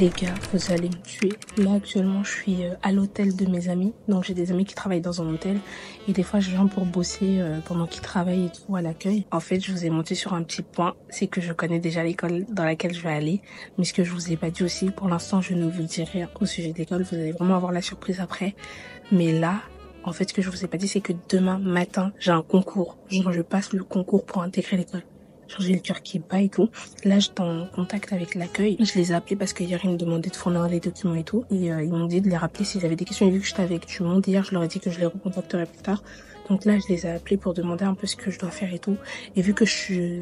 Les gars, vous allez me tuer. Là, actuellement, je suis à l'hôtel de mes amis. Donc, j'ai des amis qui travaillent dans un hôtel. Et des fois, je viens pour bosser pendant qu'ils travaillent et tout à l'accueil. En fait, je vous ai menti sur un petit point. C'est que je connais déjà l'école dans laquelle je vais aller. Mais ce que je vous ai pas dit aussi, pour l'instant, je ne vous dis rien au sujet de l'école. Vous allez vraiment avoir la surprise après. Mais là, en fait, ce que je vous ai pas dit, c'est que demain matin, j'ai un concours. Genre, je passe le concours pour intégrer l'école. Genre, j'ai le cœur qui bat et tout. Là, j'étais en contact avec l'accueil. Je les ai appelés parce qu'hier, ils me demandaient de fournir les documents et tout. Et ils m'ont dit de les rappeler s'ils avaient des questions. Et vu que j'étais avec tout le monde hier, je leur ai dit que je les recontacterais plus tard. Donc là, je les ai appelés pour demander un peu ce que je dois faire et tout. Et vu que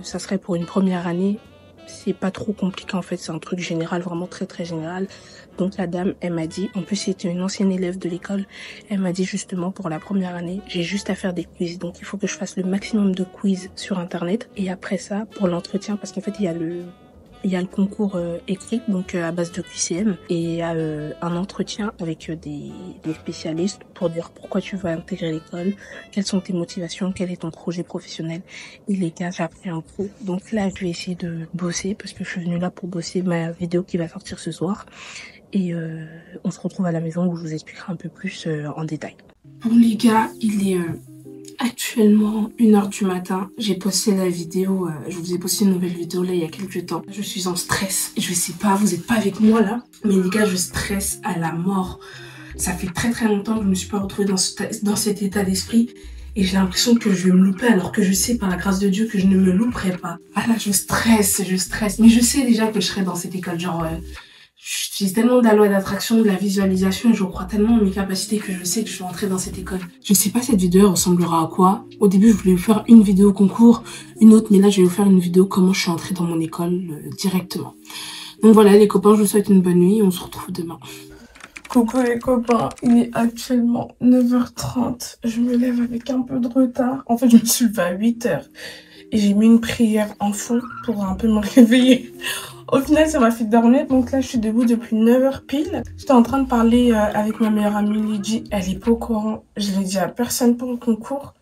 ça serait pour une première année, c'est pas trop compliqué en fait, c'est un truc général, vraiment très très général. Donc la dame, elle m'a dit, en plus c'était une ancienne élève de l'école, elle m'a dit justement pour la première année, j'ai juste à faire des quiz. Donc il faut que je fasse le maximum de quiz sur internet. Et après ça, pour l'entretien, parce qu'en fait il y a le concours écrit, donc à base de QCM, et un entretien avec des spécialistes pour dire pourquoi tu veux intégrer l'école, quelles sont tes motivations, quel est ton projet professionnel. Et les gars, j'ai appris un coup. Donc là, je vais essayer de bosser parce que je suis venue là pour bosser ma vidéo qui va sortir ce soir. Et on se retrouve à la maison où je vous expliquerai un peu plus en détail. Bon les gars, il est actuellement 1h du matin. J'ai posté la vidéo, je vous ai posté une nouvelle vidéo là il y a quelques temps. Je suis en stress, je sais pas, vous êtes pas avec moi là, mais les gars, je stresse à la mort. Ça fait très très longtemps que je me suis pas retrouvée dans cet état d'esprit. Et j'ai l'impression que je vais me louper alors que je sais par la grâce de Dieu que je ne me louperai pas. Ah là, je stresse. Mais je sais déjà que je serai dans cette école. Genre, j'utilise tellement de la loi d'attraction, de la visualisation et je crois tellement en mes capacités que je sais que je vais entrer dans cette école. Je sais pas cette vidéo ressemblera à quoi. Au début, je voulais vous faire une vidéo concours, une autre, mais là, je vais vous faire une vidéo comment je suis entrée dans mon école directement. Donc voilà, les copains, je vous souhaite une bonne nuit et on se retrouve demain. Coucou les copains, il est actuellement 9h30. Je me lève avec un peu de retard. En fait, je me suis levée à 8h et j'ai mis une prière en fond pour un peu me réveiller. Au final, ça m'a fait dormir. Donc là, je suis debout depuis 9h pile. J'étais en train de parler avec ma meilleure amie Lydie. Elle est pas au courant. Je l'ai dit à personne pour le concours.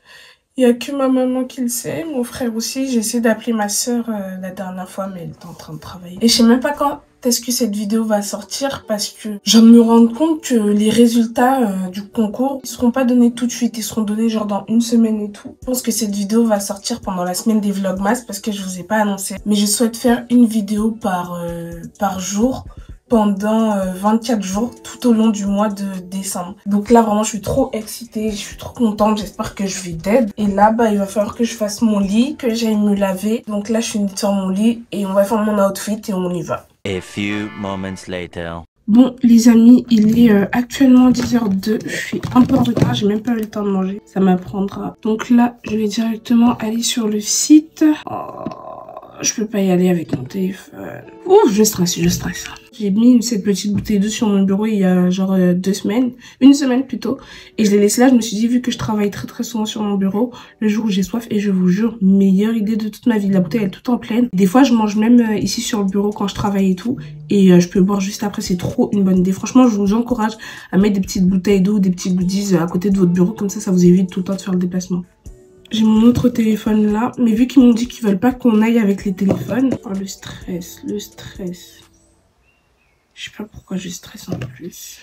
Il y a que ma maman qui le sait, mon frère aussi. J'ai essayé d'appeler ma soeur la dernière fois, mais elle était en train de travailler. Et je sais même pas quand est-ce que cette vidéo va sortir parce que je viens de me rendre compte que les résultats du concours, ils seront pas donnés tout de suite. Ils seront donnés genre dans une semaine et tout. Je pense que cette vidéo va sortir pendant la semaine des Vlogmas parce que je vous ai pas annoncé. Mais je souhaite faire une vidéo par jour pendant 24 jours tout au long du mois de décembre. Donc là vraiment je suis trop excitée, je suis trop contente, j'espère que je vais dead. Et là bah il va falloir que je fasse mon lit, que j'aille me laver. Donc là je suis sur mon lit et on va faire mon outfit et on y va. A few moments later. Bon les amis, il est actuellement 10h02, je suis un peu en retard, j'ai même pas eu le temps de manger, ça m'apprendra. Donc là je vais directement aller sur le site. Je peux pas y aller avec mon téléphone. Ouh, je stresse. J'ai mis cette petite bouteille d'eau sur mon bureau il y a genre 2 semaines. Une semaine plutôt. Et je l'ai laissée là, je me suis dit vu que je travaille très très souvent sur mon bureau, le jour où j'ai soif, et je vous jure, meilleure idée de toute ma vie. La bouteille elle est tout en pleine. Des fois je mange même ici sur le bureau quand je travaille et tout. Et je peux boire juste après, c'est trop une bonne idée. Franchement, je vous encourage à mettre des petites bouteilles d'eau, des petits goodies à côté de votre bureau. Comme ça vous évite tout le temps de faire le déplacement. J'ai mon autre téléphone là, mais vu qu'ils m'ont dit qu'ils veulent pas qu'on aille avec les téléphones. Oh, le stress. Je sais pas pourquoi je stresse en plus.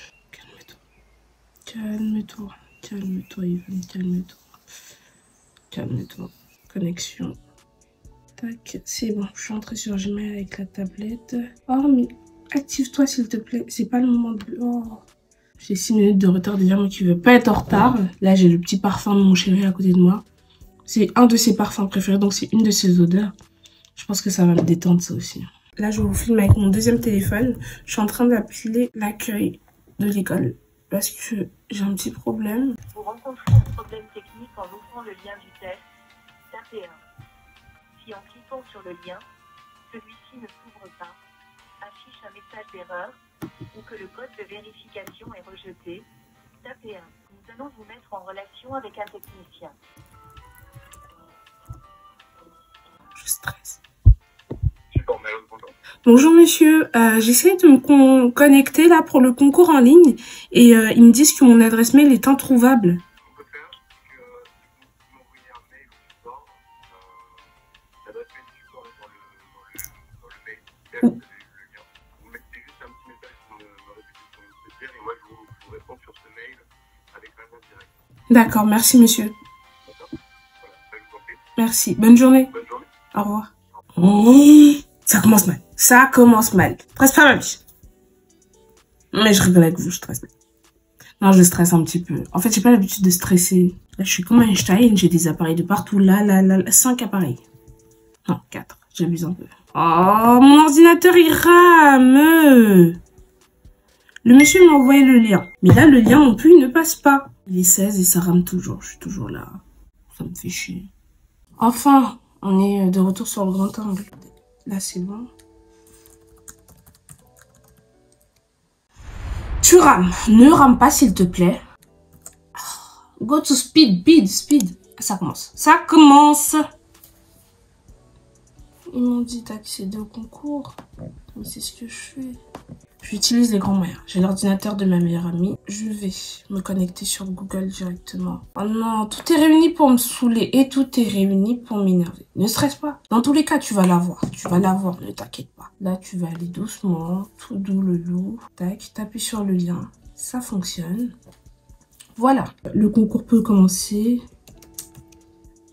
Calme-toi, Yvonne, calme-toi. Connexion. Tac, c'est bon, je suis entrée sur Gmail avec la tablette. Oh, mais active-toi s'il te plaît, c'est pas le moment de... Oh. J'ai 6 minutes de retard déjà, moi qui veux pas être en retard. Là, j'ai le petit parfum de mon chéri à côté de moi. C'est un de ses parfums préférés, donc c'est une de ses odeurs. Je pense que ça va me détendre ça aussi. Là, je vous filme avec mon deuxième téléphone. Je suis en train d'appeler l'accueil de l'école parce que j'ai un petit problème. Vous rencontrez un problème technique en ouvrant le lien du test. Tapez 1. Si en cliquant sur le lien, celui-ci ne s'ouvre pas, affiche un message d'erreur ou que le code de vérification est rejeté, tapez 1. Nous allons vous mettre en relation avec un technicien. Je stresse. Bonjour monsieur, j'essaie de me connecter là pour le concours en ligne et ils me disent que mon adresse mail est introuvable. D'accord, merci monsieur. Merci. Bonne journée. Au revoir. Oh, ça commence mal. Ça commence mal. Stresse pas ma vie. Mais je rigole avec vous, je stresse. Non, je stresse un petit peu. En fait, j'ai pas l'habitude de stresser. Là, je suis comme Einstein, j'ai des appareils de partout. Là, 5 appareils. Non, 4. J'abuse un peu. Oh, mon ordinateur, il rame. Le monsieur m'a envoyé le lien. Mais là, le lien non plus, il ne passe pas. Il est 16 et ça rame toujours. Je suis toujours là. Ça me fait chier. Enfin, on est de retour sur le grand angle. Là, c'est bon. Tu rames. Ne rame pas, s'il te plaît. Go to speed. Ça commence. Ça commence. Ils m'ont dit d'accéder au concours. Mais c'est ce que je fais. J'utilise les grands moyens. J'ai l'ordinateur de ma meilleure amie. Je vais me connecter sur Google directement. Oh non, tout est réuni pour me saouler et tout est réuni pour m'énerver. Ne stresse pas. Dans tous les cas, tu vas l'avoir. Tu vas l'avoir, ne t'inquiète pas. Là, tu vas aller doucement, tout doux le loup. Tac, t'appuies sur le lien. Ça fonctionne. Voilà. Le concours peut commencer.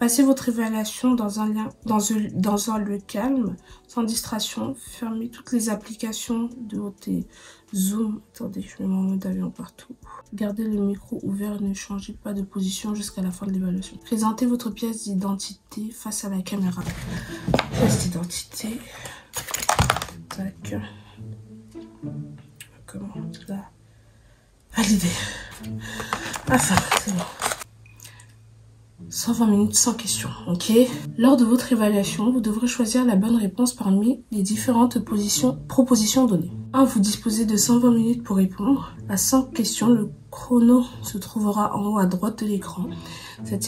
Passez votre évaluation dans un lieu calme, sans distraction. Fermez toutes les applications de votre Zoom. Attendez, je mets mon mode avion partout. Gardez le micro ouvert et ne changez pas de position jusqu'à la fin de l'évaluation. Présentez votre pièce d'identité face à la caméra. Pièce d'identité. Tac. Comment là? Valider. Enfin, c'est bon. 120 minutes sans question, ok? Lors de votre évaluation, vous devrez choisir la bonne réponse parmi les différentes propositions données. 1. Vous disposez de 120 minutes pour répondre à 100 questions. Le chrono se trouvera en haut à droite de l'écran. Cette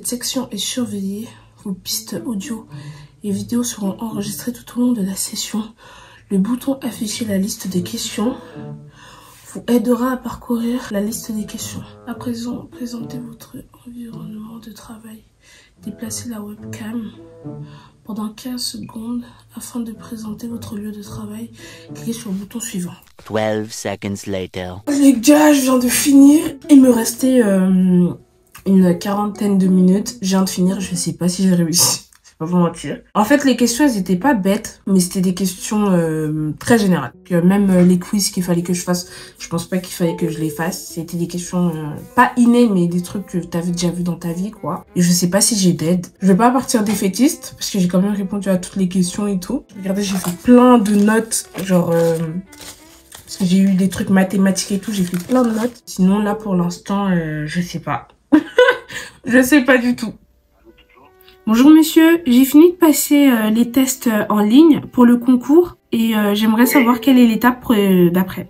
section est surveillée. Vos pistes audio et vidéo seront enregistrées tout au long de la session. Le bouton afficher la liste des questions vous aidera à parcourir la liste des questions. À présent, présentez votre environnement de travail. Déplacez la webcam pendant 15 secondes afin de présenter votre lieu de travail. Cliquez sur le bouton suivant. 12 seconds later. Les gars, je viens de finir. Il me restait une quarantaine de minutes. Je viens de finir, je sais pas si j'ai réussi. Pas vous mentir. En fait, les questions, elles étaient pas bêtes, mais c'était des questions très générales. Même les quiz qu'il fallait que je fasse, je pense pas qu'il fallait que je les fasse. C'était des questions pas innées, mais des trucs que t'avais déjà vu dans ta vie, quoi. Et je sais pas si j'ai d'aide. Je vais pas partir défaitiste, parce que j'ai quand même répondu à toutes les questions et tout. Regardez, j'ai fait plein de notes, genre... parce que j'ai eu des trucs mathématiques et tout, j'ai fait plein de notes. Sinon, là, pour l'instant, je sais pas. Je sais pas du tout. Bonjour monsieur, j'ai fini de passer les tests en ligne pour le concours et j'aimerais savoir quelle est l'étape d'après.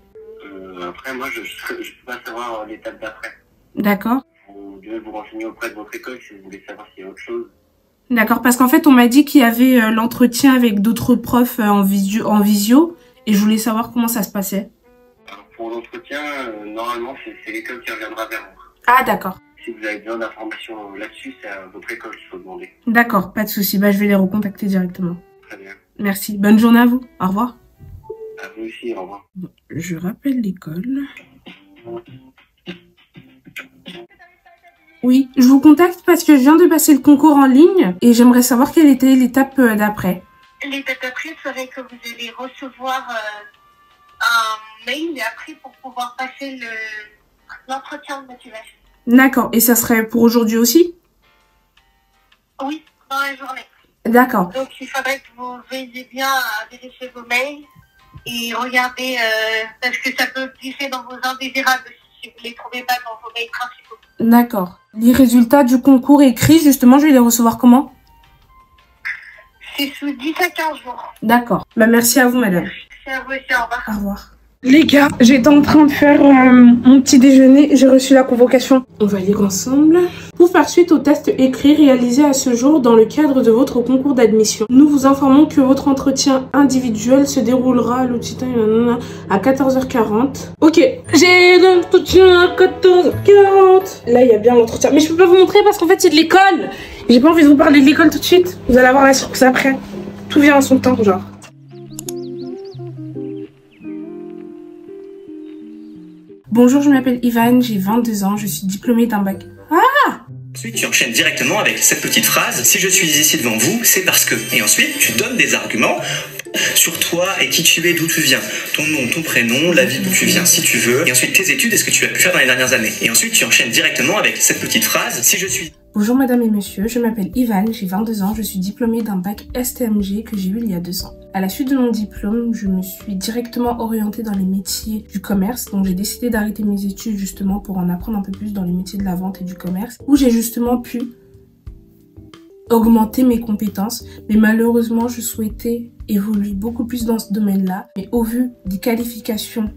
Après, moi, je peux pas savoir l'étape d'après. D'accord. Vous devez vous renseigner auprès de votre école si vous voulez savoir s'il y a autre chose. D'accord, parce qu'en fait, on m'a dit qu'il y avait l'entretien avec d'autres profs en visio et je voulais savoir comment ça se passait. Alors, pour l'entretien, normalement, c'est l'école qui reviendra vers vous. Ah, d'accord. Si vous avez besoin d'informations là-dessus, c'est à votre école qu'il faut demander. D'accord, pas de souci. Bah, je vais les recontacter directement. Très bien. Merci. Bonne journée à vous. Au revoir. À vous aussi, au revoir. Bon, je rappelle l'école. Oui, je vous contacte parce que je viens de passer le concours en ligne et j'aimerais savoir quelle était l'étape d'après. L'étape d'après serait que vous allez recevoir un mail après pour pouvoir passer l'entretien de motivation. D'accord. Et ça serait pour aujourd'hui aussi? Oui, dans la journée. D'accord. Donc, il faudrait que vous veilliez bien à vérifier vos mails et regarder, parce que ça peut glisser dans vos indésirables si vous ne les trouvez pas dans vos mails principaux. D'accord. Les résultats du concours écrits, justement, je vais les recevoir comment? C'est sous 10 à 15 jours. D'accord. Bah, merci à vous, madame. C'est à vous aussi, au revoir. Au revoir. Les gars, j'étais en train de faire mon petit déjeuner. J'ai reçu la convocation. On va lire ensemble. Pour faire suite au test écrit réalisé à ce jour dans le cadre de votre concours d'admission, nous vous informons que votre entretien individuel se déroulera à 14h40. Ok, j'ai l'entretien à 14h40. Là, il y a bien l'entretien. Mais je peux pas vous montrer parce qu'en fait, c'est de l'école. J'ai pas envie de vous parler de l'école tout de suite. Vous allez avoir la surprise après. Tout vient à son temps, genre. Bonjour, je m'appelle Ivan, j'ai 22 ans, je suis diplômée d'un bac. Ensuite, tu enchaînes directement avec cette petite phrase. Si je suis ici devant vous, c'est parce que. Et ensuite, tu donnes des arguments sur toi et qui tu es, d'où tu viens. Ton nom, ton prénom, la ville d'où tu viens, si tu veux. Et ensuite, tes études et ce que tu as pu faire dans les dernières années. Et ensuite, tu enchaînes directement avec cette petite phrase. Si je suis... Bonjour madame et monsieur, je m'appelle Ivan, j'ai 22 ans, je suis diplômée d'un bac STMG que j'ai eu il y a 2 ans. À la suite de mon diplôme, je me suis directement orientée dans les métiers du commerce, donc j'ai décidé d'arrêter mes études justement pour en apprendre un peu plus dans les métiers de la vente et du commerce, où j'ai justement pu augmenter mes compétences, mais malheureusement je souhaitais évoluer beaucoup plus dans ce domaine-là, mais au vu des qualifications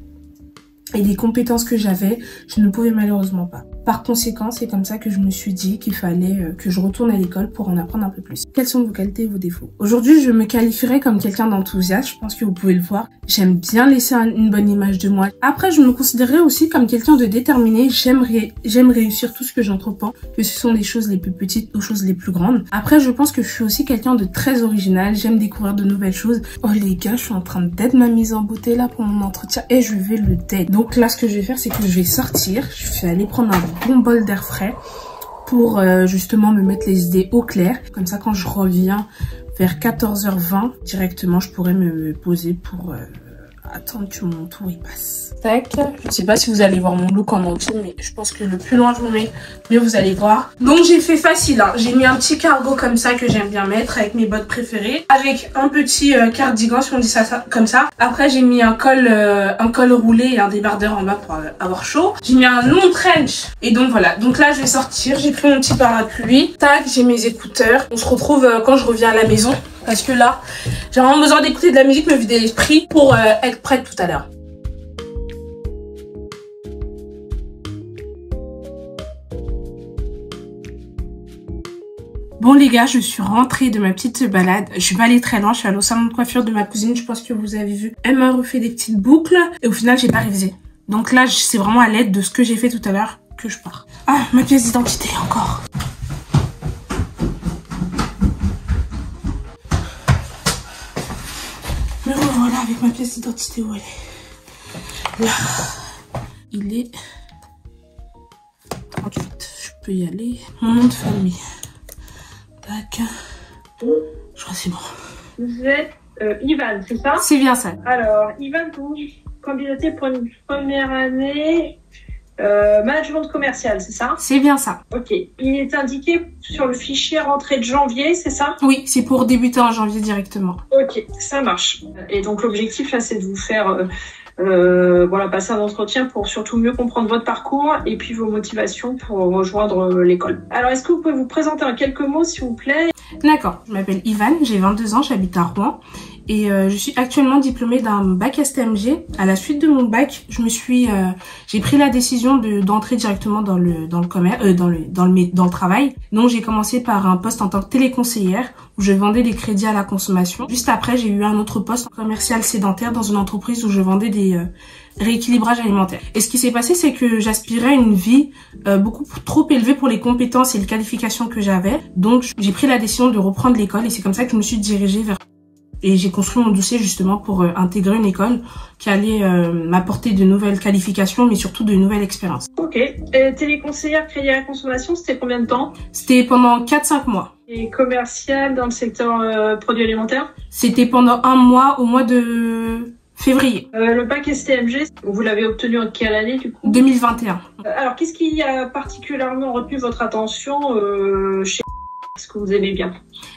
et des compétences que j'avais, je ne pouvais malheureusement pas. Par conséquent, c'est comme ça que je me suis dit qu'il fallait que je retourne à l'école pour en apprendre un peu plus. Quelles sont vos qualités et vos défauts? Aujourd'hui, je me qualifierais comme quelqu'un d'enthousiaste, je pense que vous pouvez le voir. J'aime bien laisser une bonne image de moi. Après, je me considérerais aussi comme quelqu'un de déterminé. J'aime réussir tout ce que j'entreprends, que ce sont les choses les plus petites aux choses les plus grandes. Après, je pense que je suis aussi quelqu'un de très original. J'aime découvrir de nouvelles choses. Oh les gars, je suis en train d'être ma mise en beauté là pour mon entretien et je vais le tête. Donc là, ce que je vais faire, c'est que je vais sortir. Je vais aller prendre un bon bol d'air frais pour justement me mettre les idées au clair. Comme ça, quand je reviens vers 14h20, directement, je pourrais me poser pour attendre que mon tour y passe. Tac, je sais pas si vous allez voir mon look en entier, mais je pense que le plus loin je vous mets, mieux vous allez voir. Donc j'ai fait facile, hein. J'ai mis un petit cargo comme ça que j'aime bien mettre avec mes bottes préférées, avec un petit cardigan si on dit ça comme ça. Après j'ai mis un col roulé et un débardeur en bas pour avoir chaud. J'ai mis un long trench et donc voilà. Donc là je vais sortir, j'ai pris mon petit parapluie, tac, j'ai mes écouteurs. On se retrouve quand je reviens à la maison. Parce que là, j'ai vraiment besoin d'écouter de la musique, me vider l'esprit pour être prête tout à l'heure. Bon les gars, je suis rentrée de ma petite balade. Je suis pas allée très loin, je suis allée au salon de coiffure de ma cousine, je pense que vous avez vu. Elle m'a refait des petites boucles et au final, j'ai pas révisé. Donc là, c'est vraiment à l'aide de ce que j'ai fait tout à l'heure que je pars. Ah, ma pièce d'identité encore. Me revoilà avec ma pièce d'identité, où elle est. Là, il est 38, je peux y aller. Mon nom de famille. Tac. Je crois que c'est bon. Vous êtes Ivan, c'est ça? C'est bien ça. Alors, Ivan, vous candidatez pour une première année management commercial, c'est ça? C'est bien ça. Ok. Il est indiqué sur le fichier rentrée de janvier, c'est ça? Oui, c'est pour débuter en janvier directement. Ok, ça marche. Et donc l'objectif là, c'est de vous faire voilà, passer un entretien pour surtout mieux comprendre votre parcours et puis vos motivations pour rejoindre l'école. Alors, est-ce que vous pouvez vous présenter en quelques mots, s'il vous plaît? D'accord, je m'appelle Ivan, j'ai 22 ans, j'habite à Rouen et je suis actuellement diplômée d'un bac STMG. À la suite de mon bac, j'ai pris la décision d'entrer directement dans le commerce, dans le travail. Donc j'ai commencé par un poste en tant que téléconseillère où je vendais des crédits à la consommation. Juste après, j'ai eu un autre poste commercial sédentaire dans une entreprise où je vendais des rééquilibrages alimentaires. Et ce qui s'est passé, c'est que j'aspirais à une vie beaucoup trop élevée pour les compétences et les qualifications que j'avais. Donc j'ai pris la décision de reprendre l'école et c'est comme ça que je me suis dirigée vers... Et j'ai construit mon dossier justement pour intégrer une école qui allait m'apporter de nouvelles qualifications, mais surtout de nouvelles expériences. Ok. Téléconseillère crédit à la consommation, c'était combien de temps? C'était pendant 4-5 mois. Et commercial dans le secteur produits alimentaires? C'était pendant 1 mois, au mois de février. Le bac STMG, vous l'avez obtenu en quelle année du coup? 2021. Alors, qu'est-ce qui a particulièrement retenu votre attention chez... Est-ce que vous aimez bien?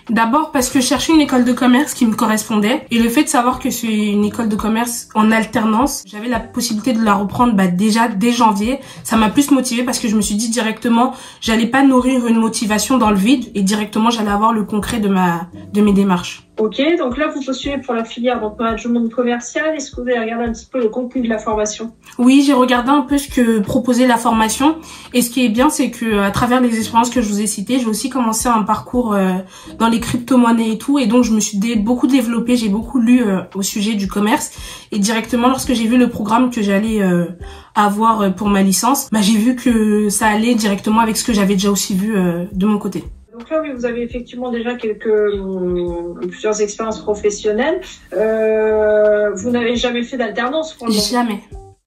D'abord parce que je cherchais une école de commerce qui me correspondait et le fait de savoir que c'est une école de commerce en alternance, j'avais la possibilité de la reprendre déjà dès janvier. Ça m'a plus motivée parce que je me suis dit directement, j'allais pas nourrir une motivation dans le vide et directement j'allais avoir le concret de mes démarches. Ok, donc là vous postulez pour la filière donc management commercial. Est-ce que vous avez regardé un petit peu le contenu de la formation? Oui, j'ai regardé un peu ce que proposait la formation et ce qui est bien, c'est que à travers les expériences que je vous ai citées, j'ai aussi commencé un parcours dans les crypto-monnaies et tout, et donc je me suis beaucoup développée, j'ai beaucoup lu au sujet du commerce et directement lorsque j'ai vu le programme que j'allais avoir pour ma licence, j'ai vu que ça allait directement avec ce que j'avais déjà aussi vu de mon côté. Donc là, oui, vous avez effectivement déjà plusieurs expériences professionnelles. Vous n'avez jamais fait d'alternance pour le moment? Jamais.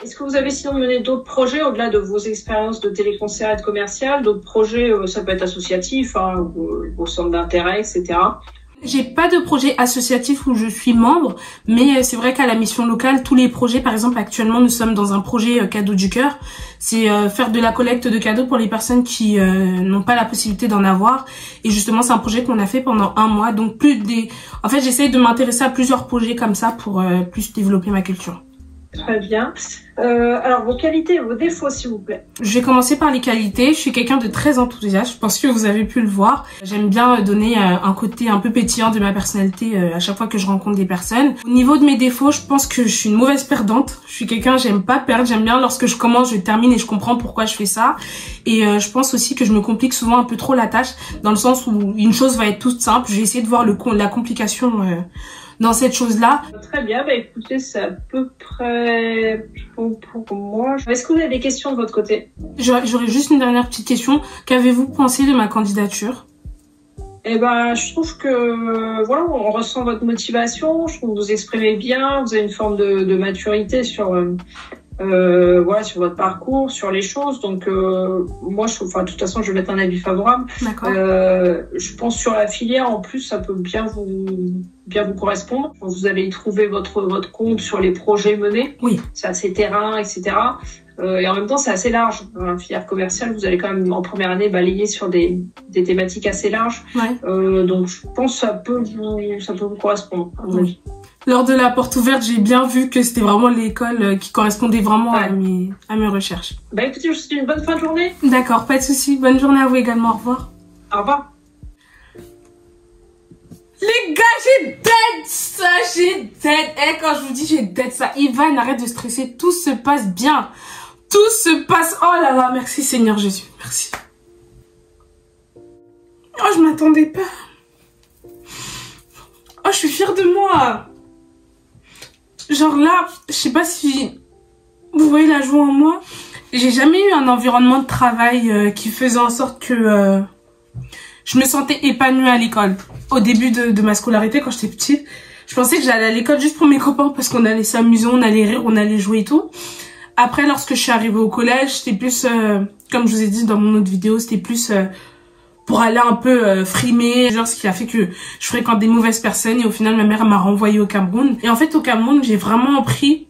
Est-ce que vous avez sinon mené d'autres projets au-delà de vos expériences de téléconseillère et de commercial, d'autres projets, ça peut être associatif, hein, vos centres d'intérêt, etc. J'ai pas de projet associatif où je suis membre, mais c'est vrai qu'à la mission locale, tous les projets, par exemple actuellement nous sommes dans un projet cadeau du cœur, c'est faire de la collecte de cadeaux pour les personnes qui n'ont pas la possibilité d'en avoir, et justement c'est un projet qu'on a fait pendant 1 mois, donc en fait j'essaye de m'intéresser à plusieurs projets comme ça pour plus développer ma culture. Très bien. Alors, vos qualités et vos défauts, s'il vous plaît. Je vais commencer par les qualités. Je suis quelqu'un de très enthousiaste. Je pense que vous avez pu le voir. J'aime bien donner un côté un peu pétillant de ma personnalité à chaque fois que je rencontre des personnes. Au niveau de mes défauts, je pense que je suis une mauvaise perdante. Je suis quelqu'un, j'aime pas perdre. J'aime bien lorsque je commence, je termine et je comprends pourquoi je fais ça. Et je pense aussi que je me complique souvent un peu trop la tâche, dans le sens où une chose va être toute simple. Je vais essayer de voir la complication dans cette chose-là. Très bien, bah écoutez, c'est à peu près bon pour moi. Est-ce que vous avez des questions de votre côté? J'aurais juste une dernière petite question. Qu'avez-vous pensé de ma candidature? Eh ben, je trouve que voilà, on ressent votre motivation. Je trouve que vous exprimez bien. Vous avez une forme de maturité sur voilà, sur votre parcours, sur les choses. Donc moi, de toute façon, je vais mettre un avis favorable. D'accord. Je pense sur la filière, en plus, ça peut bien vous correspondre. Vous allez y trouver votre compte sur les projets menés. Oui. C'est assez terrain, etc. Et en même temps, c'est assez large. Dans la filière commerciale, vous allez quand même en première année balayer sur des thématiques assez larges. Ouais. Donc je pense que ça peut vous correspondre, à mon avis. Lors de la porte ouverte, j'ai bien vu que c'était vraiment l'école qui correspondait vraiment à mes recherches. Bah écoutez, je vous souhaite une bonne fin de journée. D'accord, pas de souci. Bonne journée à vous également. Au revoir. Au revoir. Les gars, j'ai dead ça, quand je vous dis j'ai dead ça. Ivan, arrête de stresser, tout se passe bien. Tout se passe, oh là là, merci Seigneur Jésus, merci. Oh, je m'attendais pas. Oh, je suis fière de moi. Genre là, je sais pas si vous voyez la joie en moi. J'ai jamais eu un environnement de travail qui faisait en sorte que je me sentais épanouie à l'école. Au début de ma scolarité, quand j'étais petite, je pensais que j'allais à l'école juste pour mes copains parce qu'on allait s'amuser, on allait rire, on allait jouer et tout. Après, lorsque je suis arrivée au collège, c'était plus, comme je vous ai dit dans mon autre vidéo, c'était plus pour aller un peu frimer, genre ce qui a fait que je fréquente des mauvaises personnes et au final ma mère m'a renvoyée au Cameroun. Et en fait au Cameroun j'ai vraiment appris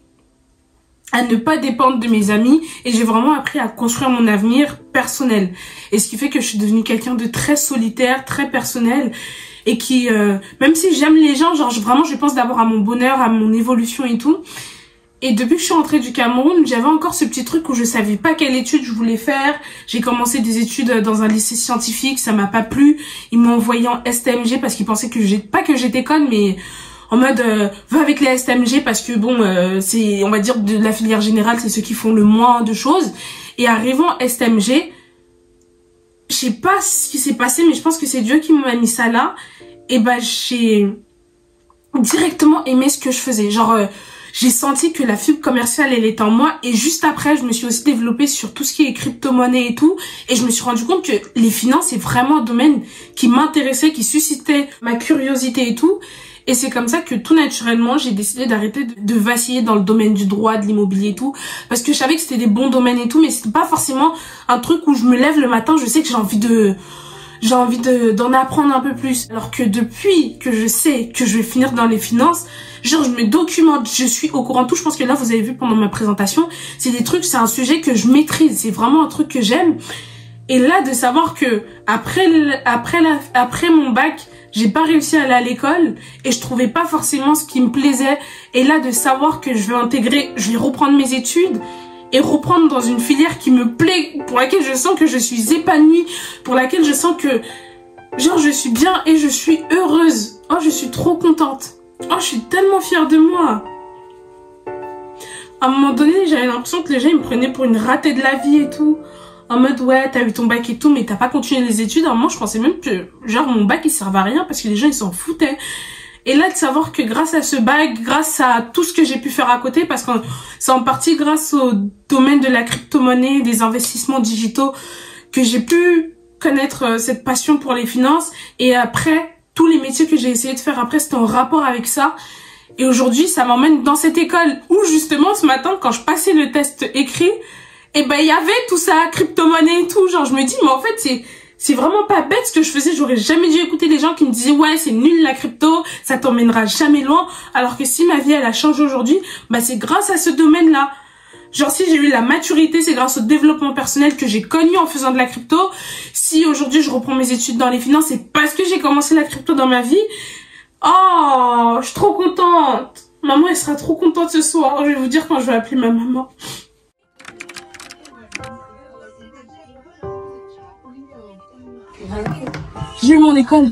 à ne pas dépendre de mes amis et j'ai vraiment appris à construire mon avenir personnel. Et ce qui fait que je suis devenue quelqu'un de très solitaire, très personnel et qui, même si j'aime les gens, genre vraiment je pense d'abord à mon bonheur, à mon évolution et tout. Et depuis que je suis rentrée du Cameroun, j'avais encore ce petit truc où je savais pas quelle étude je voulais faire. J'ai commencé des études dans un lycée scientifique, ça m'a pas plu. Ils m'ont envoyé en STMG parce qu'ils pensaient que pas que j'étais conne, mais en mode va avec les STMG parce que bon, c'est, on va dire, de la filière générale, c'est ceux qui font le moins de choses. Et arrivant STMG, je sais pas ce qui s'est passé, mais je pense que c'est Dieu qui m'a mis ça là. Et bah j'ai directement aimé ce que je faisais. Genre j'ai senti que la fibre commerciale, elle était en moi. Et juste après, je me suis aussi développée sur tout ce qui est crypto-monnaie et tout. Et je me suis rendu compte que les finances, c'est vraiment un domaine qui m'intéressait, qui suscitait ma curiosité et tout. Et c'est comme ça que tout naturellement, j'ai décidé d'arrêter de vaciller dans le domaine du droit, de l'immobilier et tout. Parce que je savais que c'était des bons domaines et tout. Mais c'était pas forcément un truc où je me lève le matin, je sais que j'ai envie d'en apprendre un peu plus. Alors que depuis que je sais que je vais finir dans les finances, genre je me documente, je suis au courant de tout. Je pense que là vous avez vu pendant ma présentation, c'est des trucs, c'est un sujet que je maîtrise, c'est vraiment un truc que j'aime. Et là de savoir que après mon bac, j'ai pas réussi à aller à l'école et je trouvais pas forcément ce qui me plaisait. Et là de savoir que je vais reprendre mes études et reprendre dans une filière qui me plaît, pour laquelle je sens que je suis épanouie, pour laquelle je sens que, genre, je suis bien et je suis heureuse. Oh, je suis trop contente. Oh, je suis tellement fière de moi. À un moment donné, j'avais l'impression que les gens ils me prenaient pour une ratée de la vie et tout. En mode, ouais, t'as eu ton bac et tout, mais t'as pas continué les études. À un moment, je pensais même que, genre, mon bac, il servait à rien parce que les gens, ils s'en foutaient. Et là, de savoir que grâce à ce bac, grâce à tout ce que j'ai pu faire à côté, parce que c'est en partie grâce au domaine de la crypto-monnaie, des investissements digitaux, que j'ai pu connaître cette passion pour les finances. Et après, tous les métiers que j'ai essayé de faire après, c'était en rapport avec ça. Et aujourd'hui, ça m'emmène dans cette école où justement ce matin, quand je passais le test écrit, et ben il y avait tout ça, crypto-monnaie et tout. Genre je me dis, mais en fait c'est vraiment pas bête ce que je faisais. J'aurais jamais dû écouter les gens qui me disaient ouais c'est nul la crypto, ça t'emmènera jamais loin. Alors que si ma vie elle a changé aujourd'hui, bah c'est grâce à ce domaine-là. Genre si j'ai eu la maturité, c'est grâce au développement personnel que j'ai connu en faisant de la crypto. Si aujourd'hui je reprends mes études dans les finances, c'est parce que j'ai commencé la crypto dans ma vie. Oh, je suis trop contente. Maman, elle sera trop contente ce soir. Je vais vous dire quand je vais appeler ma maman. J'ai eu mon école.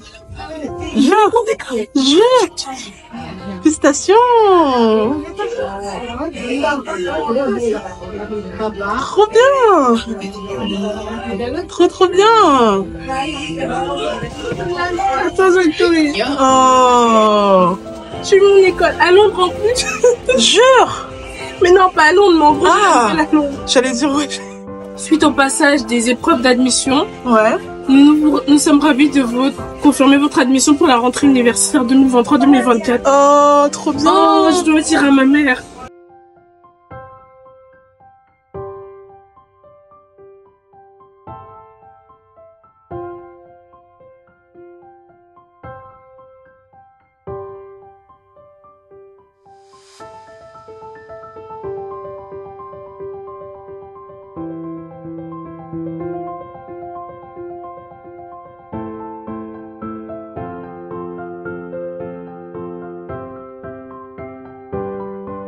Félicitations. Trop bien. Trop bien. Attends, je vais te... Oh. J'ai eu mon école à Londres en plus. Jure. Mais non, pas à Londres, mais en gros, j'allais dire ouais. Suite au passage des épreuves d'admission, ouais. Nous sommes ravis de vous confirmer votre admission pour la rentrée universitaire 2023-2024. Oh, trop bien. Oh, je dois dire à ma mère.